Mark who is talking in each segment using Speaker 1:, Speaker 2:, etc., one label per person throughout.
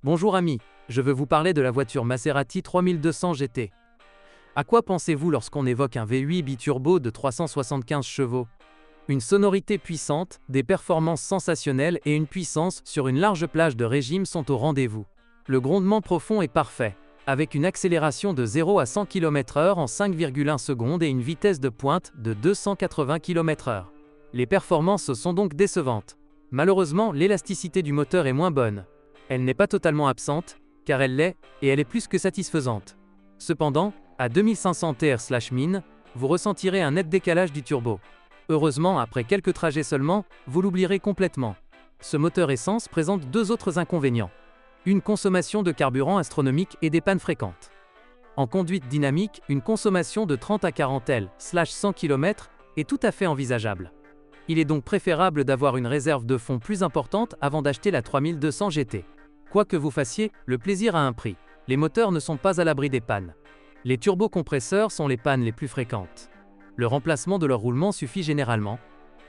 Speaker 1: Bonjour amis, je veux vous parler de la voiture Maserati 3200 GT. À quoi pensez-vous lorsqu'on évoque un V8 biturbo de 375 chevaux? Une sonorité puissante, des performances sensationnelles et une puissance sur une large plage de régime sont au rendez-vous. Le grondement profond est parfait, avec une accélération de 0 à 100 km/h en 5,1 secondes et une vitesse de pointe de 280 km/h. Les performances sont donc décevantes. Malheureusement, l'élasticité du moteur est moins bonne. Elle n'est pas totalement absente, car elle l'est, et elle est plus que satisfaisante. Cependant, à 2500 TR/min, vous ressentirez un net décalage du turbo. Heureusement, après quelques trajets seulement, vous l'oublierez complètement. Ce moteur essence présente deux autres inconvénients. Une consommation de carburant astronomique et des pannes fréquentes. En conduite dynamique, une consommation de 30 à 40 L/100 km est tout à fait envisageable. Il est donc préférable d'avoir une réserve de fonds plus importante avant d'acheter la 3200 GT. Quoi que vous fassiez, le plaisir a un prix. Les moteurs ne sont pas à l'abri des pannes. Les turbocompresseurs sont les pannes les plus fréquentes. Le remplacement de leur roulement suffit généralement,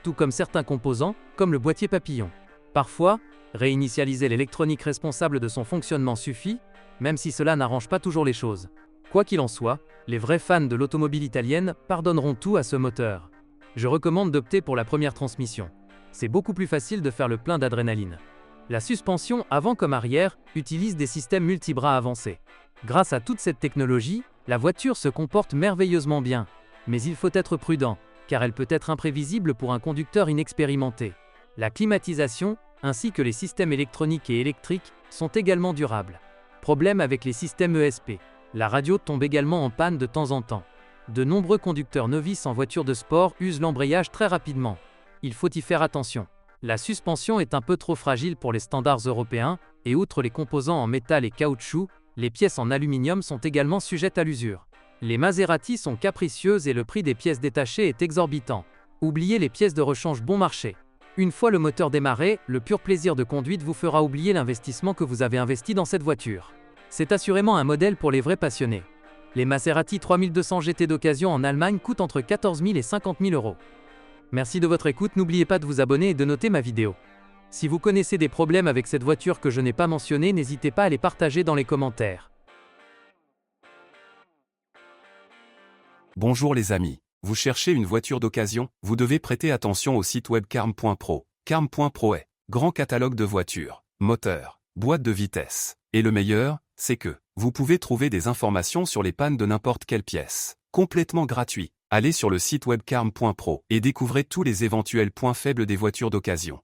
Speaker 1: tout comme certains composants, comme le boîtier papillon. Parfois, réinitialiser l'électronique responsable de son fonctionnement suffit, même si cela n'arrange pas toujours les choses. Quoi qu'il en soit, les vrais fans de l'automobile italienne pardonneront tout à ce moteur. Je recommande d'opter pour la première transmission. C'est beaucoup plus facile de faire le plein d'adrénaline. La suspension avant comme arrière utilise des systèmes multibras avancés. Grâce à toute cette technologie, la voiture se comporte merveilleusement bien. Mais il faut être prudent, car elle peut être imprévisible pour un conducteur inexpérimenté. La climatisation, ainsi que les systèmes électroniques et électriques, sont également durables. Problème avec les systèmes ESP. La radio tombe également en panne de temps en temps. De nombreux conducteurs novices en voiture de sport usent l'embrayage très rapidement. Il faut y faire attention. La suspension est un peu trop fragile pour les standards européens, et outre les composants en métal et caoutchouc, les pièces en aluminium sont également sujettes à l'usure. Les Maserati sont capricieuses et le prix des pièces détachées est exorbitant. Oubliez les pièces de rechange bon marché. Une fois le moteur démarré, le pur plaisir de conduite vous fera oublier l'investissement que vous avez investi dans cette voiture. C'est assurément un modèle pour les vrais passionnés. Les Maserati 3200 GT d'occasion en Allemagne coûtent entre 14 000 et 50 000 euros. Merci de votre écoute, n'oubliez pas de vous abonner et de noter ma vidéo. Si vous connaissez des problèmes avec cette voiture que je n'ai pas mentionné, n'hésitez pas à les partager dans les commentaires.
Speaker 2: Bonjour les amis, vous cherchez une voiture d'occasion, vous devez prêter attention au site web carm.pro. Carm.pro est grand catalogue de voitures, moteurs, boîtes de vitesse. Et le meilleur, c'est que vous pouvez trouver des informations sur les pannes de n'importe quelle pièce, complètement gratuit. Allez sur le site web carm.pro et découvrez tous les éventuels points faibles des voitures d'occasion.